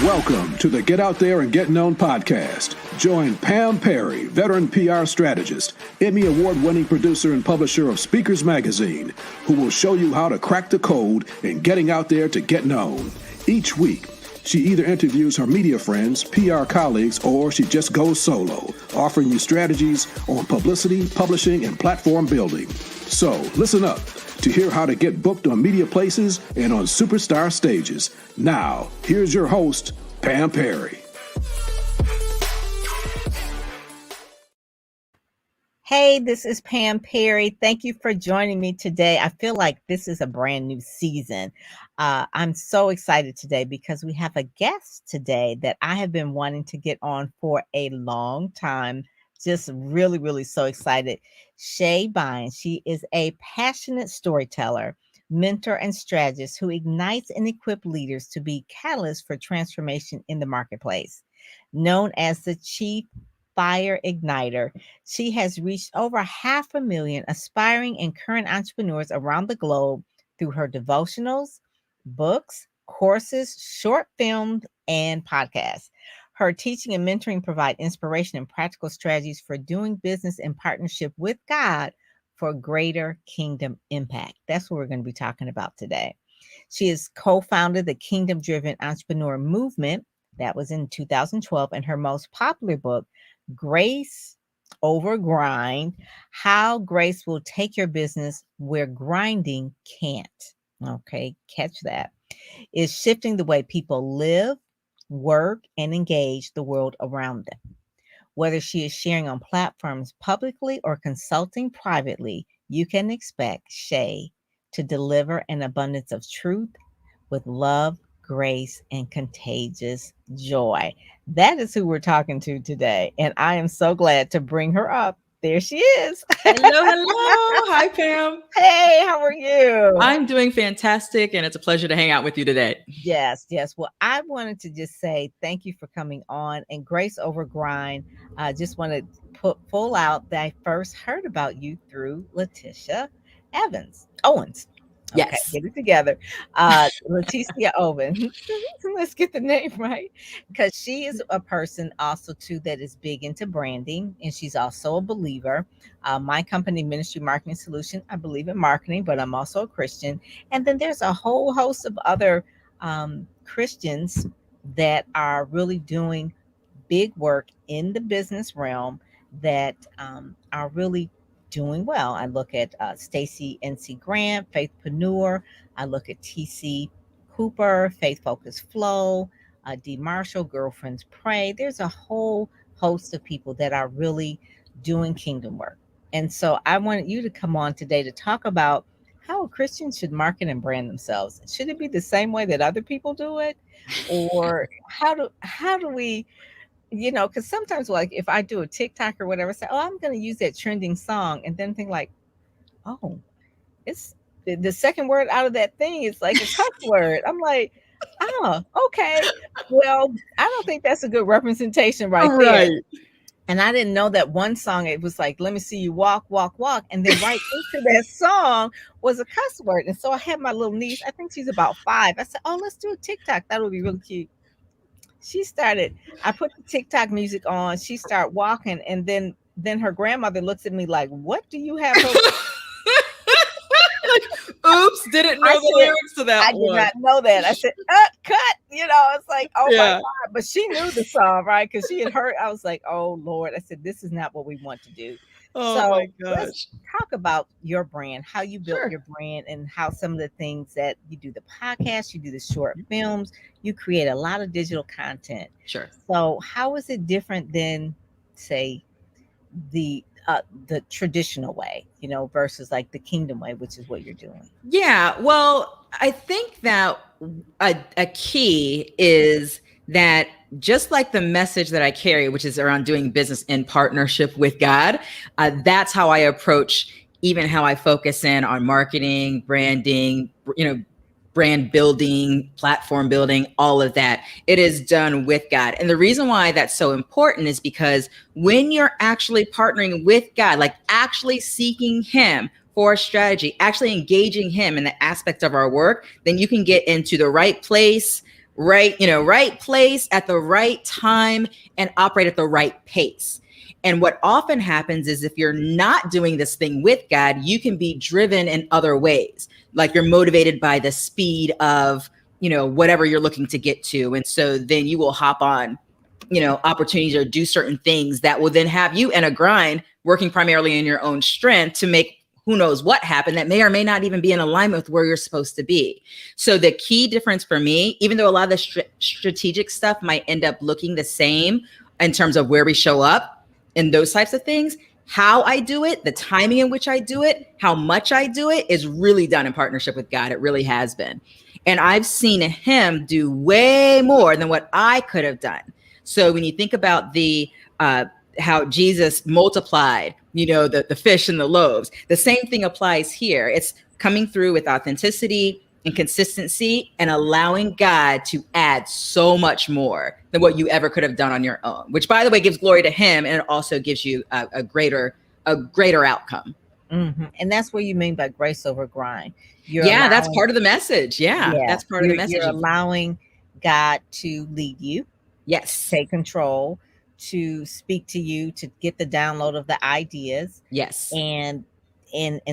Welcome to the Get Out There and Get Known podcast. Join Pam Perry, veteran PR strategist, Emmy award-winning producer and publisher of Speakers Magazine, who will show you how to crack the code in getting out there to get known. Each week, she either interviews her media friends, PR colleagues, or she just goes solo, offering you strategies on publicity, publishing, and platform building. So listen up to hear how to get booked on media places and on superstar stages. Now, here's your host, Pam Perry. Hey, this is Pam Perry. Thank you for joining me today. I feel like this is a brand new season. I'm so excited today because we have a guest today that I have been wanting to get on for a long time. Just really so excited. Shae Bynes. She is a passionate storyteller, mentor, and strategist who ignites and equips leaders to be catalysts for transformation in the marketplace. Known as the Chief Fire Igniter, she has reached over 500,000 aspiring and current entrepreneurs around the globe through her devotionals, books, courses, short films, and podcasts. Her teaching and mentoring provide inspiration and practical strategies for doing business in partnership with God for greater kingdom impact. That's what we're going to be talking about today. She has co-founded the Kingdom Driven Entrepreneur Movement. That was in 2012. And her most popular book, Grace Over Grind, How Grace Will Take Your Business Where Grinding Can't. Okay, catch that. Is shifting the way people live, work, and engage the world around them. Whether she is sharing on platforms publicly or consulting privately, you can expect Shae to deliver an abundance of truth with love, grace, and contagious joy. That is who we're talking to today, and I am so glad to bring her up. There she is. Hello. Hi, Pam. Hey, how are you? I'm doing fantastic, and it's a pleasure to hang out with you today. Yes. Well, I wanted to just say thank you for coming on. And Grace Over Grind, I just want to put full out that I first heard about you through Letitia Owens. Okay, Yes. get it together. Leticia Owens. Let's get the name right. Because she is a person also too that is big into branding, and she's also a believer. My company, Ministry Marketing Solution, I believe in marketing, but I'm also a Christian. And then there's a whole host of other Christians that are really doing big work in the business realm that are really doing well. I look at Stacy NC Grant, Faithpreneur. I look at TC Cooper, Faith Focused Flow, D Marshall, Girlfriends Pray. There's a whole host of people that are really doing kingdom work. And so I wanted you to come on today to talk about how a Christian should market and brand themselves. Should it be the same way that other people do it? Or how do we, because sometimes like if I do a TikTok or whatever, say, oh, I'm going to use that trending song, and then think like, oh, it's the second word out of that thing is like a cuss word. I'm like, oh, okay. Well, I don't think that's a good representation right there. And I didn't know that one song, it was like, let me see you walk, walk, walk. And then right into that song was a cuss word. And so I had my little niece, I think she's about 5. I said, oh, let's do a TikTok. That would be really cute. I put the TikTok music on. She started walking. And then her grandmother looks at me like, what do you have? Oops, didn't know the lyrics to that one. I did not know that. I said, cut. It's like, oh my God. But she knew the song, right? Because she had heard. I was like, oh Lord. I said, this is not what we want to do. Oh my gosh. Let's talk about your brand, how you built your brand, and how some of the things that you do, the podcast, you do the short films, you create a lot of digital content. Sure. So how is it different than, say, the traditional way, versus like the kingdom way, which is what you're doing? Yeah, well, I think that a key is that just like the message that I carry, which is around doing business in partnership with God, that's how I approach even how I focus in on marketing, branding, brand building, platform building, all of that. It is done with God. And the reason why that's so important is because when you're actually partnering with God, like actually seeking Him for a strategy, actually engaging Him in the aspect of our work, then you can get into the right place right place at the right time and operate at the right pace. And what often happens is if you're not doing this thing with God, you can be driven in other ways. Like you're motivated by the speed of, whatever you're looking to get to. And so then you will hop on, opportunities or do certain things that will then have you in a grind, working primarily in your own strength to make who knows what happen that may or may not even be in alignment with where you're supposed to be. So the key difference for me, even though a lot of the strategic stuff might end up looking the same in terms of where we show up and those types of things, how I do it, the timing in which I do it, how much I do it is really done in partnership with God. It really has been. And I've seen him do way more than what I could have done. So when you think about the how Jesus multiplied, the fish and the loaves, the same thing applies here. It's coming through with authenticity and consistency and allowing God to add so much more than what you ever could have done on your own, which, by the way, gives glory to him. And it also gives you a greater outcome. Mm-hmm. And that's what you mean by grace over grind. That's part of the message. That's part of the message. You're allowing God to lead you. Yes. Take control, to speak to you, to get the download of the ideas. Yes. And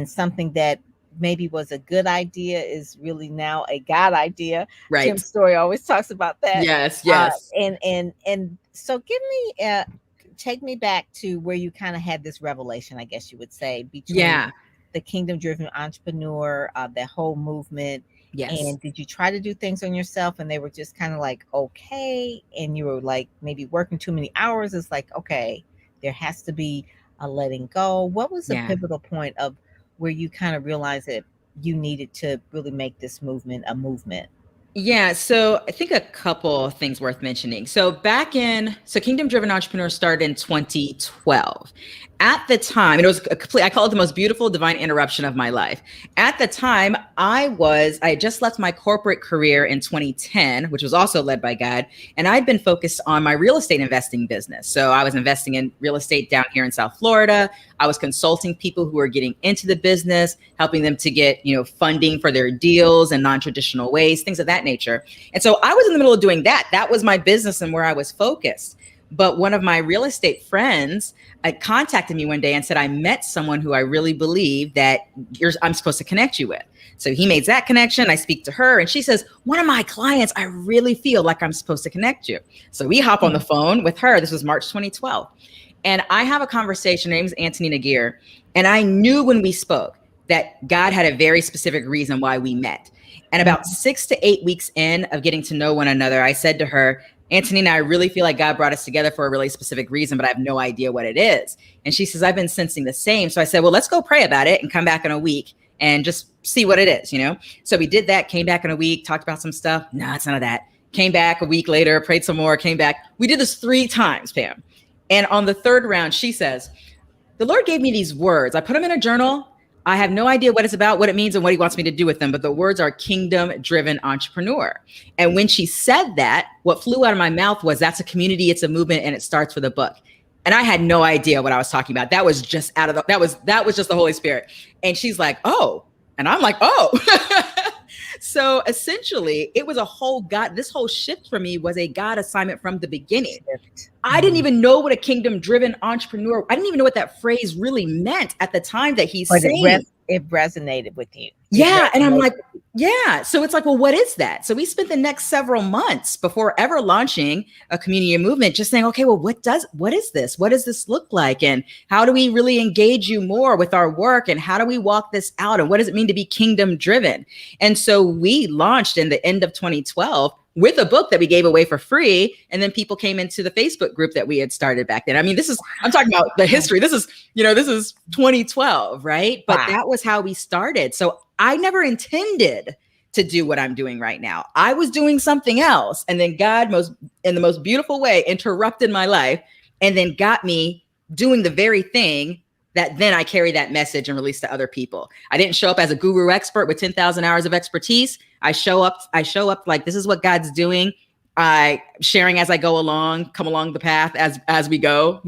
something that maybe was a good idea is really now a God idea. Right. Tim Story always talks about that. Yes. And so take me back to where you kind of had this revelation, I guess you would say, between the Kingdom Driven Entrepreneur, that whole movement. Yes. And did you try to do things on yourself and they were just kind of like, okay, and you were like maybe working too many hours? It's like, okay, there has to be a letting go. What was the pivotal point of where you kind of realized that you needed to really make this movement a movement? Yeah, so I think a couple of things worth mentioning. So Kingdom Driven Entrepreneur started in 2012. At the time, and it was I call it the most beautiful divine interruption of my life. At the time, I had just left my corporate career in 2010, which was also led by God. And I'd been focused on my real estate investing business. So I was investing in real estate down here in South Florida. I was consulting people who were getting into the business, helping them to get, funding for their deals in non-traditional ways, things of that nature. And so I was in the middle of doing that. That was my business and where I was focused. But one of my real estate friends contacted me one day and said, I met someone who I really believe that I'm supposed to connect you with. So he made that connection. I speak to her and she says, one of my clients, I really feel like I'm supposed to connect you. So we hop on the phone with her. This was March 2012. And I have a conversation. Her name is Anthony Naguir. And I knew when we spoke that God had a very specific reason why we met. And about 6 to 8 weeks in of getting to know one another, I said to her, Antonina, I really feel like God brought us together for a really specific reason, but I have no idea what it is. And she says, I've been sensing the same. So I said, well, let's go pray about it and come back in a week and just see what it is, So we did that, came back in a week, talked about some stuff. No, it's none of that. Came back a week later, prayed some more, came back. We did this 3 times, Pam. And on the third round, she says, the Lord gave me these words. I put them in a journal. I have no idea what it's about, what it means, and what he wants me to do with them. But the words are Kingdom Driven Entrepreneur. And when she said that, what flew out of my mouth was, that's a community, it's a movement, and it starts with a book. And I had no idea what I was talking about. That was just that was just the Holy Spirit. And she's like, oh, and I'm like, oh. So essentially, it was this whole shift for me was a God assignment from the beginning. I didn't even know what a kingdom-driven entrepreneur, I didn't even know what that phrase really meant at the time that he's saying. It resonated with you. And I'm like, So it's like, well, what is that? So we spent the next several months before ever launching a community movement, just saying, okay, well, what is this? What does this look like? And how do we really engage you more with our work? And how do we walk this out? And what does it mean to be kingdom driven? And so we launched in the end of 2012 with a book that we gave away for free. And then people came into the Facebook group that we had started back then. I mean, I'm talking about the history. This is 2012, right? But that was how we started. So I never intended to do what I'm doing right now. I was doing something else. And then God in the most beautiful way interrupted my life and then got me doing the very thing that then I carry that message and release to other people. I didn't show up as a guru expert with 10,000 hours of expertise. I show up like, this is what God's doing. I sharing as I go along, come along the path as we go,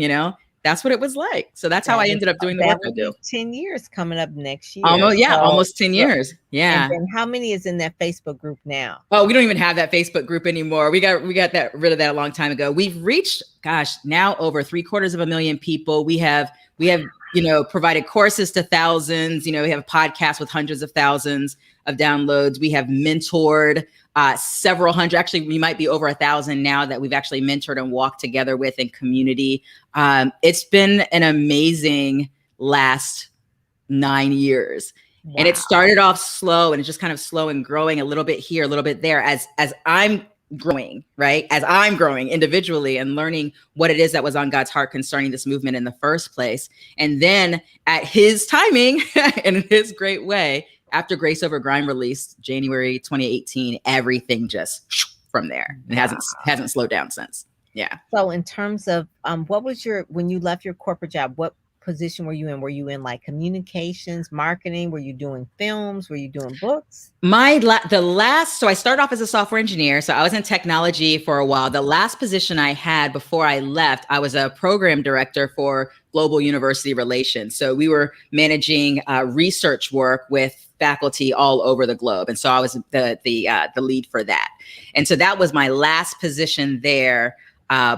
that's what it was like. So that's how I ended up doing the That work I will do. be 10 years coming up next year. Almost, yeah, So, almost 10 so years. and Yeah. then how many is in that Facebook group now? Oh, we don't even have that Facebook group anymore. We got rid of that a long time ago. We've reached, gosh, now over 750,000 people. We have, provided courses to thousands. We have a podcast with hundreds of thousands of downloads. We have mentored several hundred. Actually, we might be over 1,000 now that we've actually mentored and walked together with in community. It's been an amazing last 9 years. Wow. And it started off slow, and it's just kind of slow and growing a little bit here, a little bit there as I'm growing, right? As I'm growing individually and learning what it is that was on God's heart concerning this movement in the first place. And then at his timing and in his great way, after Grace Over Grime released January 2018, everything just from there and hasn't slowed down since. Yeah. So in terms of what was when you left your corporate job, what position were you in? Were you in like communications, marketing? Were you doing films? Were you doing books? So I started off as a software engineer. So I was in technology for a while. The last position I had before I left, I was a program director for global university relations. So we were managing research work with faculty all over the globe. And so I was the lead for that. And so that was my last position there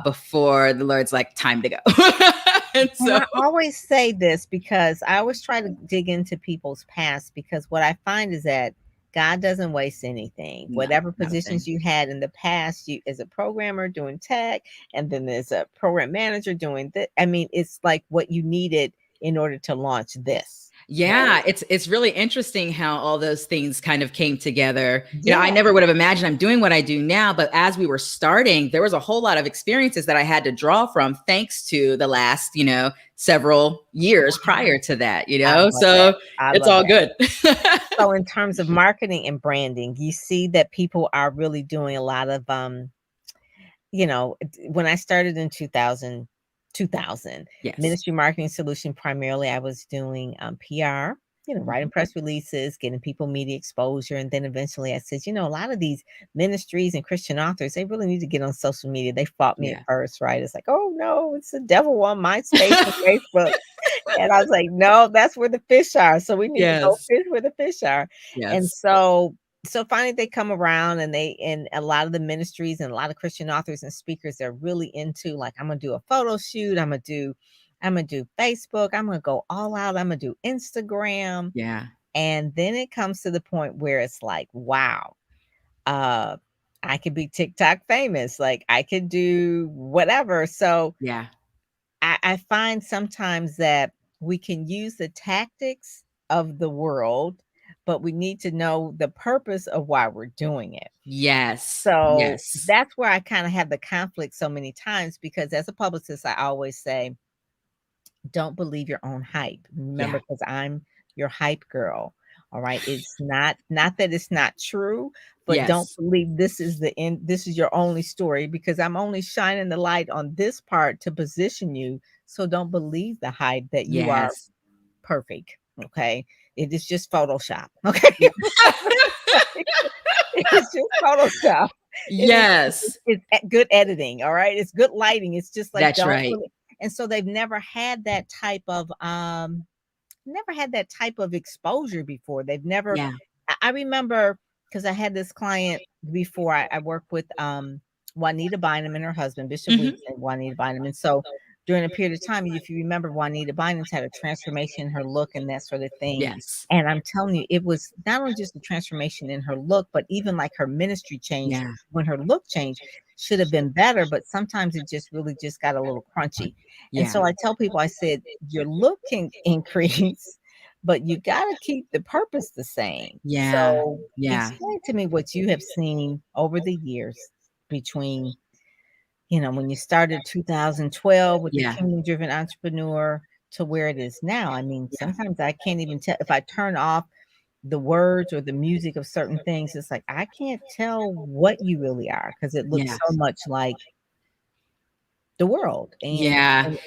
before the Lord's like, time to go. And I always say this because I always try to dig into people's past, because what I find is that God doesn't waste anything. Whatever positions you had in the past, you as a programmer doing tech, and then there's a program manager doing that. I mean, it's like what you needed in order to launch this. Yeah, right? it's really interesting how all those things kind of came together. Yeah. I never would have imagined I'm doing what I do now, but as we were starting, there was a whole lot of experiences that I had to draw from thanks to the last, several years prior to that, so it's all good. So in terms of marketing and branding, you see that people are really doing a lot of, when I started in 2000, yes. Ministry Marketing Solution, primarily I was doing PR, writing press releases, getting people media exposure. And then eventually I said, a lot of these ministries and Christian authors, they really need to get on social media. They fought me at first, right? It's like, oh no, it's the devil on MySpace and Facebook. And I was like, no, that's where the fish are. So we need to go fish where the fish are. Yes. And so finally they come around, and a lot of the ministries and a lot of Christian authors and speakers are really into like, I'm going to do a photo shoot. I'm going to do Facebook. I'm going to go all out. I'm going to do Instagram. Yeah. And then it comes to the point where it's like, wow, I could be TikTok famous. Like I could do whatever. So yeah, I find sometimes that we can use the tactics of the world, but we need to know the purpose of why we're doing it. Yes. So that's where I kind of have the conflict so many times, because as a publicist, I always say, don't believe your own hype. Remember, because I'm your hype girl. All right. It's not that it's not true, but don't believe this is the end. This is your only story, because I'm only shining the light on this part to position you. So don't believe the hype that you are perfect. Okay. It is just Photoshop. Okay. It's just Photoshop. Yes. It's good editing. All right. It's good lighting. It's just like, that's right. And so they've never had that type of exposure before. They've never, I remember, because I had this client before. I worked with Juanita Bynum and her husband, Bishop Weeks, and Juanita Bynum. And so during a period of time, if you remember, Juanita Bynum's had a transformation in her look and that sort of thing. Yes. And I'm telling you, it was not only just the transformation in her look, but even like her ministry changed. When her look changed, should have been better, but sometimes it just really just got a little crunchy. And so I tell people, I said, your look can increase, but you got to keep the purpose the same. So explain to me what you have seen over the years between, when you started 2012 with the Kingdom Driven Entrepreneur to where it is now. I mean, sometimes I can't even tell if I turn off the words or the music of certain things. It's like, I can't tell what you really are, because it looks so much like the world. And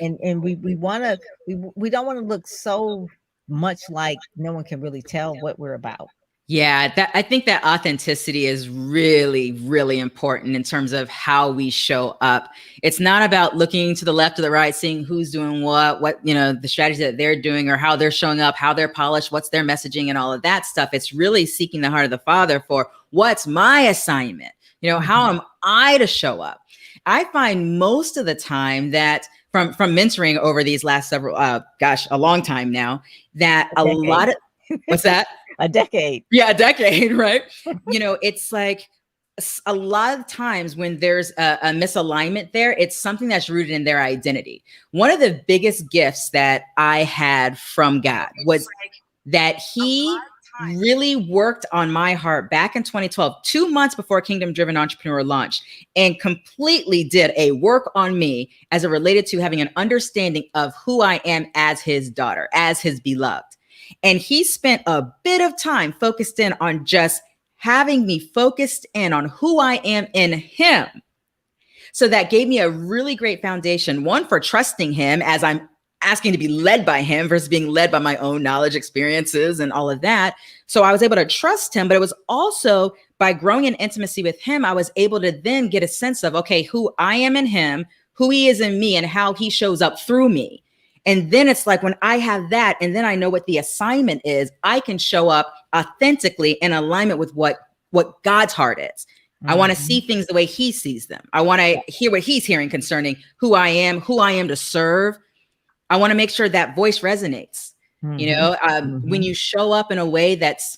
we don't want to look so much like no one can really tell what we're about. Yeah, that I think that authenticity is really, really important in terms of how we show up. It's not about looking to the left or the right, seeing who's doing what, the strategy that they're doing or how they're showing up, how they're polished, what's their messaging and all of that stuff. It's really seeking the heart of the Father for what's my assignment? How am I to show up? I find most of the time that from mentoring over these last several, a long time now, that a lot of, what's that? A decade. Yeah, a decade, right? It's like a lot of times when there's a misalignment there, it's something that's rooted in their identity. One of the biggest gifts that I had from God was that He really worked on my heart back in 2012, 2 months before Kingdom Driven Entrepreneur launched, and completely did a work on me as it related to having an understanding of who I am as His daughter, as His beloved. And He spent a bit of time focused in on just having me focused in on who I am in Him. So that gave me a really great foundation, one, for trusting Him as I'm asking to be led by Him versus being led by my own knowledge, experiences, and all of that. So I was able to trust Him, but it was also by growing in intimacy with Him, I was able to then get a sense of, okay, who I am in Him, who He is in me, and how He shows up through me. And then it's like when I have that, and then I know what the assignment is, I can show up authentically in alignment with what God's heart is. I want to see things the way He sees them. I want to hear what He's hearing concerning who I am to serve. I want to make sure that voice resonates. When you show up in a way that's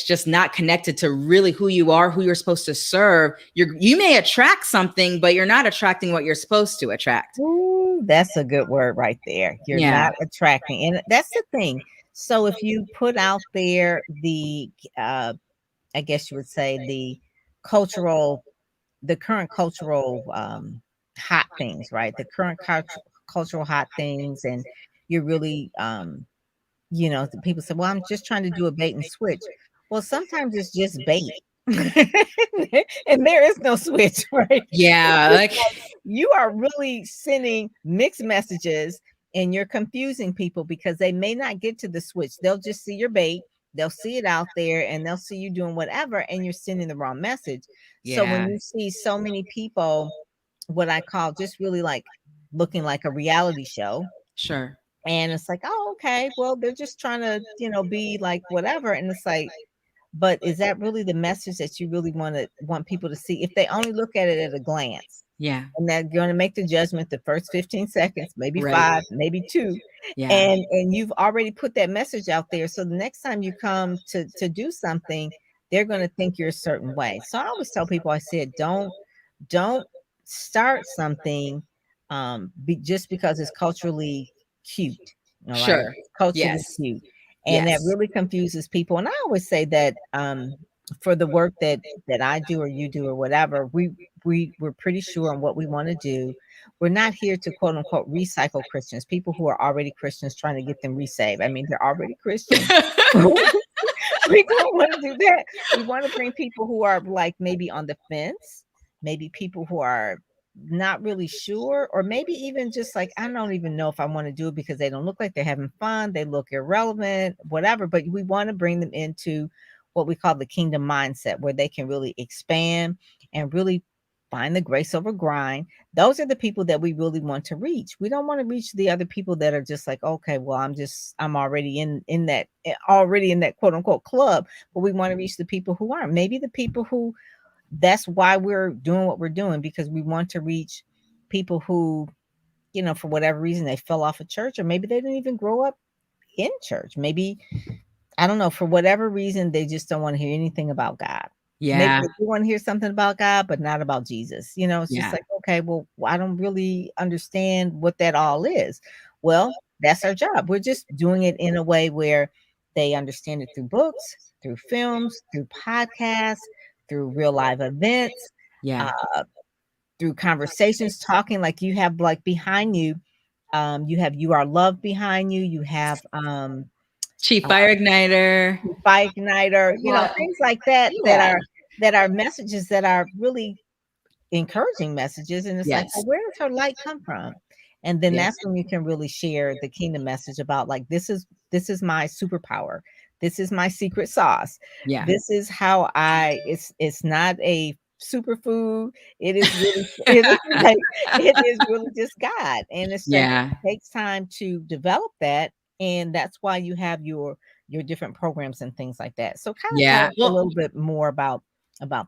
just not connected to really who you are, who you're supposed to serve, you may attract something, but you're not attracting what you're supposed to attract. Ooh, that's a good word right there. You're not attracting. And that's the thing. So if you put out there the, I guess you would say the current cultural hot things, right? The current cultural hot things. And you're really, the people say, well, I'm just trying to do a bait and switch. Well, sometimes it's just bait. And there is no switch, right? Yeah. You are really sending mixed messages and you're confusing people because they may not get to the switch. They'll just see your bait. They'll see it out there and they'll see you doing whatever, and you're sending the wrong message. Yeah. So when you see so many people, what I call just really like looking like a reality show. Sure. And it's like, oh, okay, well, they're just trying to, be like whatever. And it's like, but is that really the message that you really want people to see? If they only look at it at a glance. Yeah. And they're going to make the judgment the first 15 seconds, maybe Right. 5, maybe 2. Yeah. And you've already put that message out there. So the next time you come to do something, they're going to think you're a certain way. So I always tell people, I said, don't start something just because it's culturally cute. Sure. Like, culturally cute. And that really confuses people. And I always say that for the work that I do or you do or whatever, we're pretty sure on what we want to do. We're not here to quote unquote recycle Christians, people who are already Christians, trying to get them resaved. I mean, they're already Christians. We don't want to do that. We want to bring people who are like maybe on the fence, maybe people who are not really sure, or maybe even just like, I don't even know if I want to do it because they don't look like they're having fun, they look irrelevant, whatever. But we want to bring them into what we call the kingdom mindset, where they can really expand and really find the grace over grind. Those are the people that we really want to reach. We don't want to reach the other people that are just like, okay, well, I'm already in that quote unquote club. But we want to reach the people who aren't, maybe the people who, that's why we're doing what we're doing, because we want to reach people who, for whatever reason, they fell off of church, or maybe they didn't even grow up in church. Maybe, I don't know, for whatever reason, they just don't want to hear anything about God. Yeah. Maybe they do want to hear something about God, but not about Jesus. It's just like, okay, well, I don't really understand what that all is. Well, that's our job. We're just doing it in a way where they understand it through books, through films, through podcasts, through real live events, through conversations, talking like you have like behind you. You have You Are Loved behind you. You have Chief Fire Igniter, things like that, that are messages that are really encouraging messages. And it's like, well, where does her light come from? And then that's when you can really share the kingdom message about like, this is my superpower. this is my secret sauce. Yeah. This is how it's not a superfood. It is really, it is like, it is really just God. And it's like, Yeah. it takes time to develop that. And that's why you have your different programs and things like that. So kind of tell Yeah. us a Well, little bit more about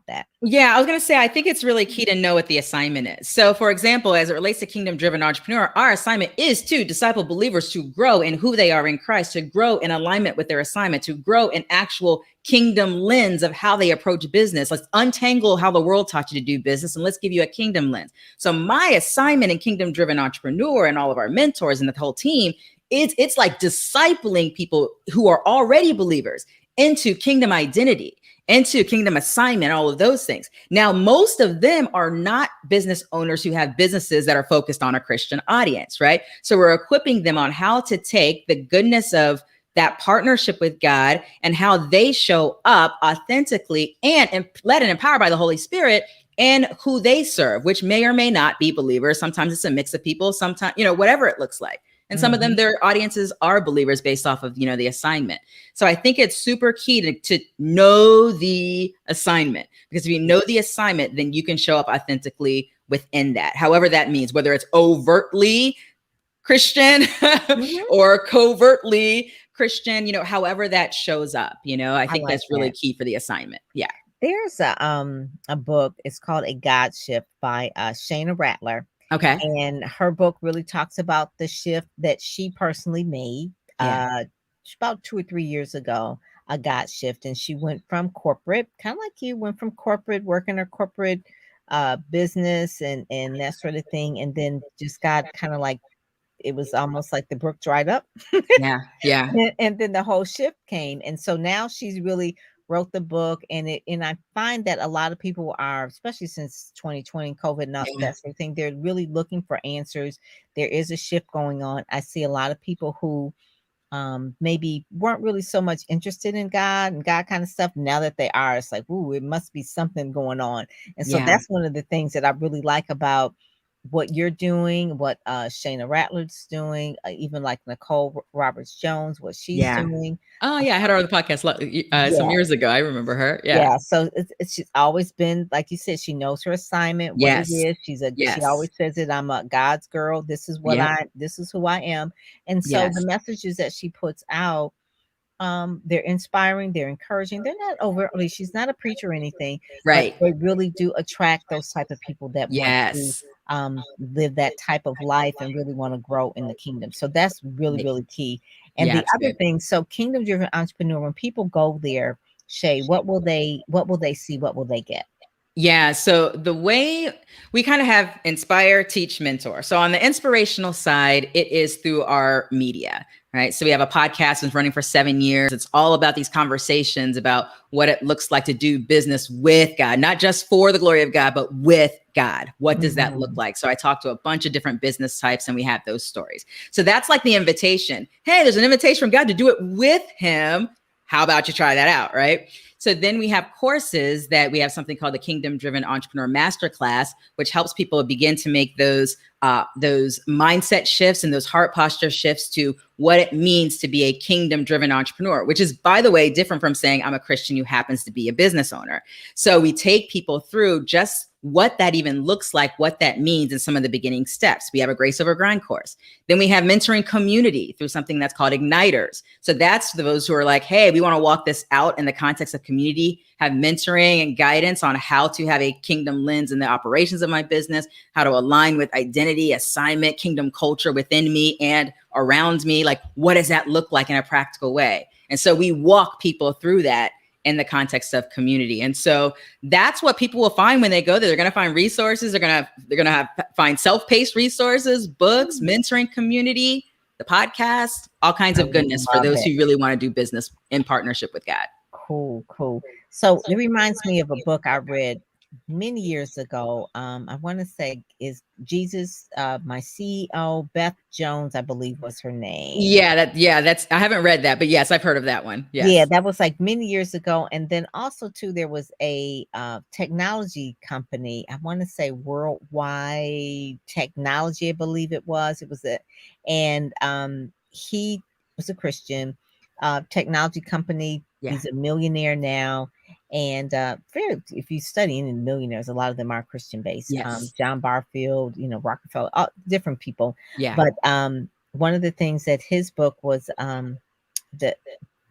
that. yeah, I was going to say, I think it's really key to know what the assignment is. So, for example, as it relates to kingdom driven entrepreneur, our assignment is to disciple believers to grow in who they are in Christ, to grow in alignment with their assignment, to grow in actual kingdom lens of how they approach business. Let's untangle how the world taught you to do business and let's give you a kingdom lens. So, my assignment in kingdom driven entrepreneur and all of our mentors and the whole team, it's like discipling people who are already believers into kingdom identity, into kingdom assignment, all of those things. Now, most of them are not business owners who have businesses that are focused on a Christian audience, right? So we're equipping them on how to take the goodness of that partnership with God and how they show up authentically and led and empowered by the Holy Spirit and who they serve, which may or may not be believers. Sometimes it's a mix of people, sometimes, whatever it looks like. And some of them, their audiences are believers based off of, the assignment. So I think it's super key to know the assignment, because if you know the assignment, then you can show up authentically within that. However that means, whether it's overtly Christian or covertly Christian, however that shows up, I think like that's really that. key for the assignment. Yeah. There's a book. It's called A God Shift by Shayna Rattler. Okay. And her book really talks about the shift that she personally made Yeah. about 2 or 3 years ago, a God shift. And she went from corporate, kind of like you went from corporate, working her corporate business and that sort of thing. And then just got kind of like, it was almost like the brook dried up. Yeah. Yeah. And then the whole shift came. And so now she's really wrote the book, and I find that a lot of people are, especially since 2020 COVID and that sort of thing, they're really looking for answers. There is a shift going on. I see a lot of people who maybe weren't really so much interested in God and God kind of stuff. Now that they are, it's like, ooh, it must be something going on. And so that's one of the things that I really like about what you're doing, what Shayna Rattler's doing, even like Nicole Roberts Jones, what she's doing. Oh yeah, I had her on the podcast some years ago. I remember her. Yeah. Yeah, so she's always been, like you said, she knows her assignment, what it Yes. is. She always says it, I'm a God's girl. This is what Yep. this is who I am. And so Yes. the messages that she puts out, they're inspiring, they're encouraging. They're not overtly, she's not a preacher or anything, but Right. they really do attract those type of people that want to Yes. live that type of life and really want to grow in the kingdom. So that's really, really key. And Yeah, the it's other good. thing, so kingdom driven entrepreneur, when people go there, Shae, what will they see? What will they get? Yeah. So the way we kind of have inspire, teach, mentor. So on the inspirational side, it is through our media, right? So we have a podcast that's running for 7 years. It's all about these conversations about what it looks like to do business with God, not just for the glory of God, but with God. What does that look like? So I talk to a bunch of different business types and we have those stories. So that's like the invitation. Hey, there's an invitation from God to do it with him. How about you try that out, right? So then we have courses that we have something called the Kingdom Driven Entrepreneur Masterclass, which helps people begin to make those mindset shifts and those heart posture shifts to what it means to be a kingdom driven entrepreneur, which is, by the way, different from saying I'm a Christian who happens to be a business owner. So we take people through just what that even looks like, what that means in some of the beginning steps. We have a Grace Over Grind course. Then we have mentoring community through something that's called Igniters. So that's those who are like, hey, we want to walk this out in the context of community, have mentoring and guidance on how to have a kingdom lens in the operations of my business, how to align with identity, assignment, kingdom culture within me and around me. Like, what does that look like in a practical way? And so we walk people through that in the context of community. And so that's what people will find when they go there. They're going to find resources. They're going to find self-paced resources, books, mentoring community, the podcast, all kinds of goodness for those who really want to do business in partnership with God. Cool. So it reminds me of a book I read many years ago. I want to say is Jesus, my CEO, Beth Jones, I believe was her name. That's I haven't read that, but yes, I've heard of that one. Yes. Yeah, that was like many years ago. And then also too, there was a technology company. I want to say Worldwide Technology, I believe it was. And he was a Christian. technology company. Yeah. He's a millionaire now. And if you study any millionaires, a lot of them are Christian based. Yes. John Barfield, Rockefeller, all different people. Yeah. But one of the things that his book was the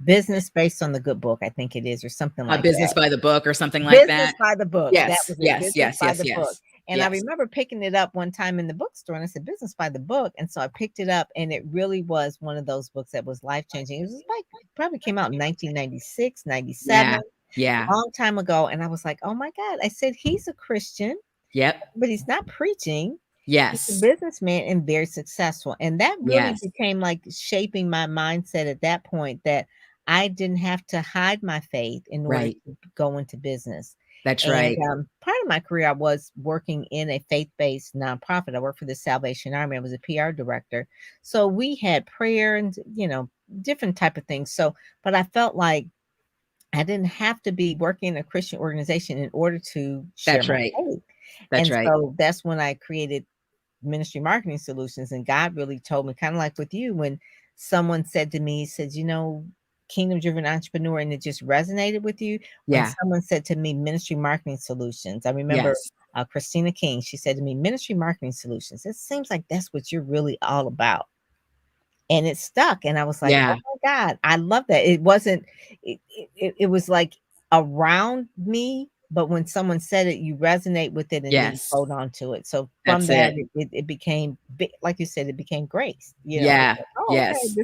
business based on the good book, I think it is, or something like Business that. by the book or something like Business that. by the book. That Yes. was it. Yes. Business Yes. by Yes. the book. Yes. And I Yes. remember picking it up one time in the bookstore and I said, Business by the book. And so I picked it up and it really was one of those books that was life changing. It was like, probably came out in 1996, 97, Yeah. Yeah. long time ago. And I was like, oh my God. I said, he's a Christian, Yep. but he's not preaching. He's a Yes. businessman and very successful. And that really Yes. became like shaping my mindset at that point, that I didn't have to hide my faith in order Right. to go into business. That's And right. part of my career, I was working in a faith-based nonprofit. I worked for the Salvation Army. I was a PR director. So we had prayer and, different type of things. So, but I felt like I didn't have to be working in a Christian organization in order to share That's my right. faith. That's And right. so that's when I created Ministry Marketing Solutions. And God really told me, kind of like with you, when someone said to me, he said, kingdom driven entrepreneur, and it just resonated with you. When Yeah. someone said to me, Ministry Marketing Solutions, I remember Yes. Christina King, she said to me, Ministry Marketing Solutions, it seems like that's what you're really all about. And it stuck. And I was like, Yeah. oh my God, I love that. It wasn't, it was like around me, but when someone said it, you resonate with it and then you Yes. hold on to it. So from That's that, it. it became big, like you said, it became grace. Yeah. Oh, okay, Yes.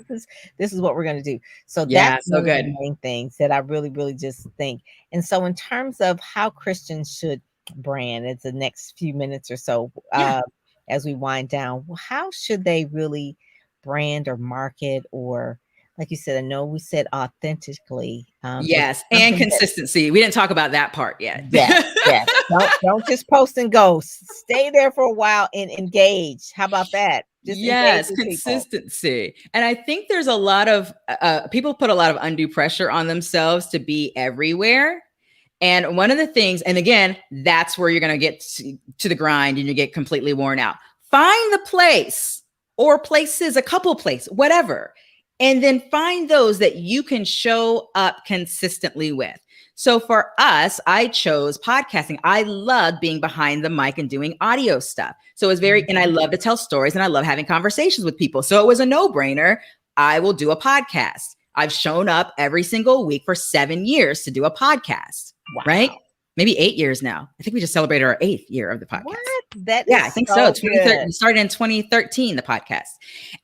this is what we're gonna do. So Yeah. that's So one of the good. main things that I really, really just think. And so in terms of how Christians should brand, it's the next few minutes or so, Yeah. as we wind down, how should they really brand or market, or like you said, I know we said authentically. Is Yes. And something that, consistency. We didn't talk about that part yet. yes. Don't just post and go. Stay there for a while and engage. How about that? Just engage Yes, with people. consistency. And I think there's a lot of people put a lot of undue pressure on themselves to be everywhere. And one of the things, and again, that's where you're going to get to the grind and you get completely worn out. Find the place or places, a couple places, whatever. And then find those that you can show up consistently with. So for us, I chose podcasting. I love being behind the mic and doing audio stuff. So it was and I love to tell stories and I love having conversations with people. So it was a no-brainer. I will do a podcast. I've shown up every single week for 7 years to do a podcast, Wow. right? Maybe 8 years now. I think we just celebrated our 8th year of the podcast. What? That Yeah, is I think so so. good. We started in 2013, the podcast.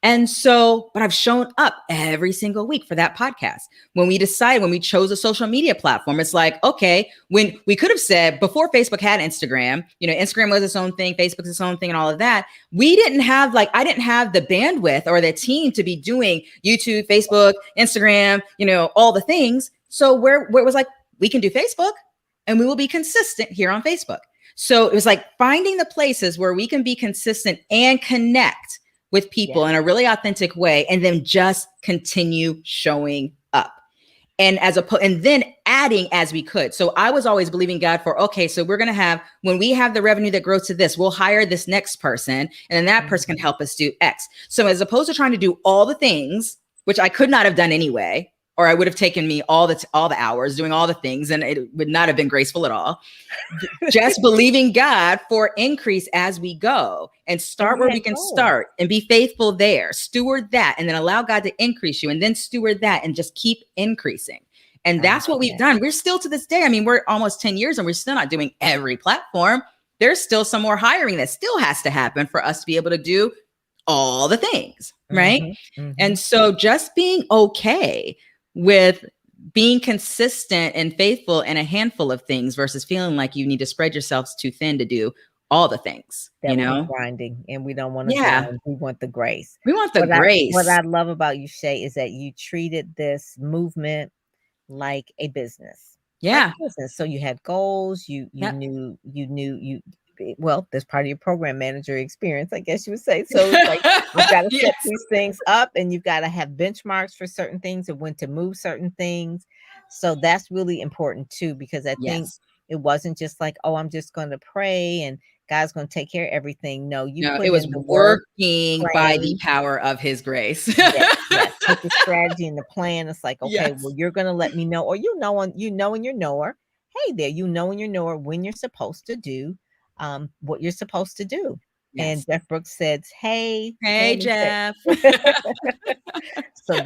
And so, but I've shown up every single week for that podcast. When we chose a social media platform, it's like, okay, when we could have said before Facebook had Instagram, Instagram was its own thing, Facebook's its own thing and all of that. We didn't have I didn't have the bandwidth or the team to be doing YouTube, Facebook, Instagram, all the things. So where it was like, we can do Facebook and we will be consistent here on Facebook. So it was like finding the places where we can be consistent and connect with people in a really authentic way, and then just continue showing up. And and then adding as we could. So I was always believing God for, okay, so we're going to have, when we have the revenue that grows to this, we'll hire this next person, and then that person can help us do X. So as opposed to trying to do all the things, which I could not have done anyway, or I would have taken me all the hours doing all the things, and it would not have been graceful at all. Just believing God for increase as we go, and start where we can start and be faithful there, steward that, and then allow God to increase you, and then steward that and just keep increasing. And that's what we've done. We're still to this day. I mean, we're almost 10 years and we're still not doing every platform. There's still some more hiring that still has to happen for us to be able to do all the things, right? And so just being okay with being consistent and faithful in a handful of things versus feeling like you need to spread yourselves too thin to do all the things, grinding, and we don't want to grind. We want the grace. We want the grace. What I love about you, Shae, is that you treated this movement like a business. Yeah. Like a business. So you had goals, you knew well, that's part of your program manager experience, I guess you would say. So it's like, you've got to set these things up, and you've got to have benchmarks for certain things and when to move certain things. So that's really important too, because I think it wasn't just like, oh, I'm just going to pray and God's going to take care of everything. No, you No, put it was in the work, working by the praying. power of his grace. Yes, yes. With the strategy and the plan, it's like, okay, well, Yes. you're going to let me know, or you know in your knower, hey there, you know in your knower when you're supposed to do what you're supposed to do. And Yes. Jeff Brooks says, hey, Hey, Pam and Jeff. Shay. So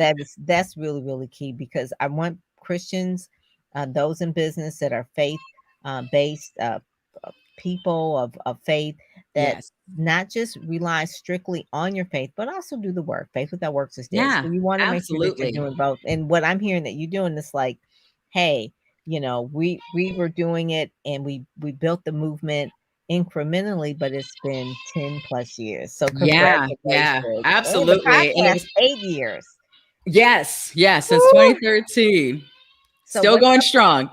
that's really, really key, because I want Christians, those in business that are faith based people of faith, that Yes. not just rely strictly on your faith, but also do the work. Faith without works is dead. Yeah, So you want to make sure that you're absolutely. doing both. And what I'm hearing that you're doing is like, hey, we were doing it, and we built the movement incrementally, but it's been 10 plus years. So Yeah, congratulations. yeah, And the absolutely. And it podcast, was 8 years. yes, since Woo! 2013. So Still going strong.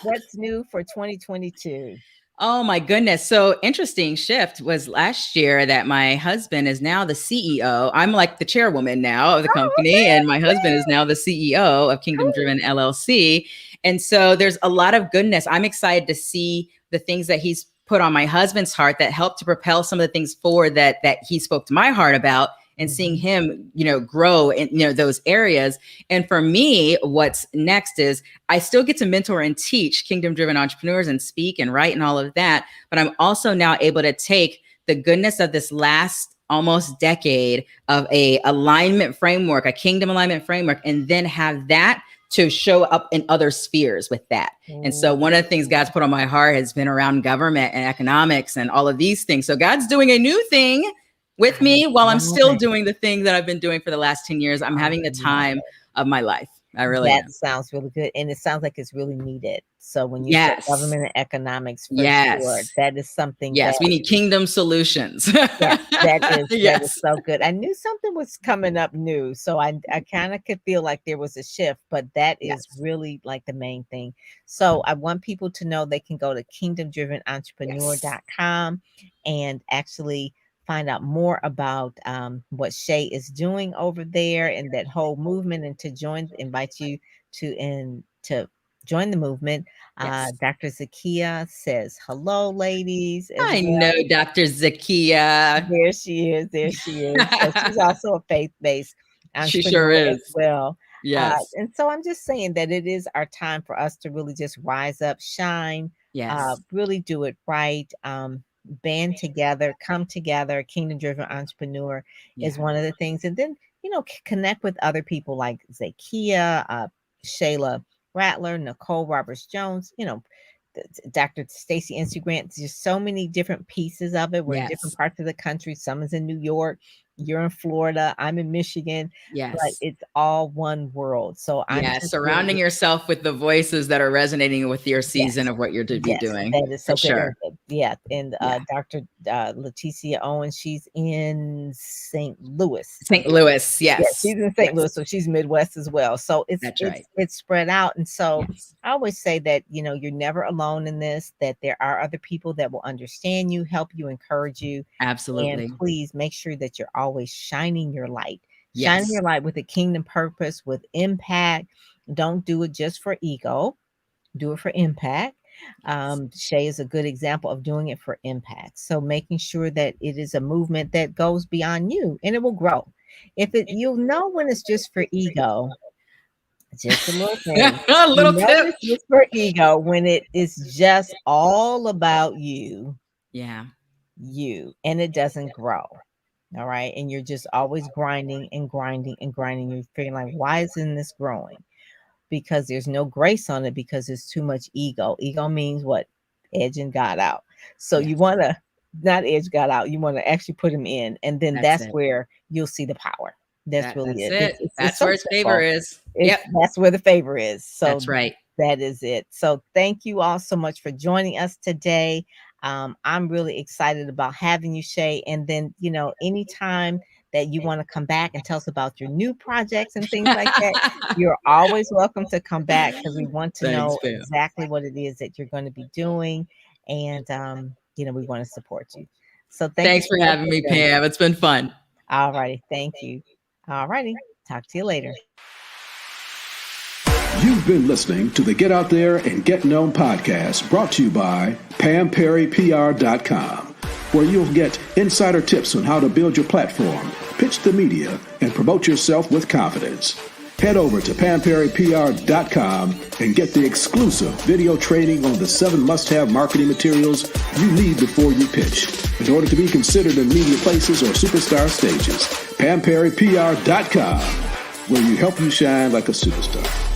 what's new for 2022? Oh my goodness. So interesting shift was last year that my husband is now the CEO. I'm like the chairwoman now of the Oh, company, and my husband is now the CEO of Kingdom okay. Driven LLC. And so there's a lot of goodness. I'm excited to see the things that he's put on my husband's heart that helped to propel some of the things forward that he spoke to my heart about, and seeing Mhm. him, grow in, those areas. And for me, what's next is I still get to mentor and teach kingdom driven entrepreneurs and speak and write and all of that. But I'm also now able to take the goodness of this last almost decade of a alignment framework, a kingdom alignment framework, and then have that to show up in other spheres with that. And so one of the things God's put on my heart has been around government and economics and all of these things. So God's doing a new thing with me while I'm still doing the thing that I've been doing for the last 10 years. I'm having the time of my life. I really That am. sounds really good, and it sounds like it's really needed. So when you said Yes. government and economics, for sure, Yes. that is something that, Yes. We need kingdom solutions. yes, that is Yes. so good. I knew something was coming up new, so I kind of could feel like there was a shift, but that is Yes. really like the main thing. So I want people to know they can go to Yes. kingdomdrivenentrepreneur.com and actually find out more about what Shae is doing over there and that whole movement, and to invite you to join the movement. Yes. Dr. Zakia says hello, ladies, as I well. know Dr. Zakia. There she is. There she is. So she's also a faith-based She sure entrepreneur as is. well. Yes. And so I'm just saying that it is our time for us to really just rise up, shine, Yes. really do it right. Band together, come together. Kingdom driven entrepreneur is Yeah. one of the things. And then, connect with other people like Zakia, Shayla Rattler, Nicole Roberts Jones, Dr. Stacy NC Grant. There's so many different pieces of it. We're in different Yes. parts of the country. Some is in New York. You're in Florida. I'm in Michigan. But Yes. it's all one world. So I'm Yeah. just really, Surrounding yourself with the voices that are resonating with your season yes, of what you're to be yes, doing. that is For so good. sure. Yeah, and Yeah. Dr. Leticia Owens, she's in St. Louis. St. Louis. Yeah, Yes. she's in St. Yes. Louis, so she's Midwest as well. So it's That's it's right. it's spread out. And so Yes. I always say that, you're never alone in this, that there are other people that will understand you, help you, encourage you. And Absolutely. please make sure that you're always shining Yes. your light with a kingdom purpose, with impact. Don't do it just for ego, do it for impact. Yes. Shae is a good example of doing it for impact. So making sure that it is a movement that goes beyond you, and it will grow. You'll know when it's just for ego, just a little thing. A You little know tip. it's just for ego when it is just all about Yeah. and it doesn't grow. All right. And you're just always grinding and grinding and grinding. You're figuring like, why isn't this growing? Because there's no grace on it, because it's too much ego. Ego means what? Edging God out. So you Yes. want to not edge God out. You want to actually put him in. And then That's that's it. where you'll see the power. That's really That's it. it. It's That's so where its favor simple. is. Yep. That's where the favor is. So That's right. that is it. So thank you all so much for joining us today. I'm really excited about having you, Shae. And then, anytime that you want to come back and tell us about your new projects and things like that, you're always welcome to come back, because we want to Thanks, know Pam. exactly what it is that you're going to be doing. And, we want to support you. So thank you Thanks for so much having for me, joining. Pam. It's been fun. All righty. Thank you. All righty. Talk to you later. You've been listening to the Get Out There and Get Known podcast, brought to you by PamPerryPR.com, where you'll get insider tips on how to build your platform, pitch the media, and promote yourself with confidence. Head over to PamPerryPR.com and get the exclusive video training on the 7 must-have marketing materials you need before you pitch in order to be considered in media places or superstar stages. PamPerryPR.com, where you help you shine like a superstar.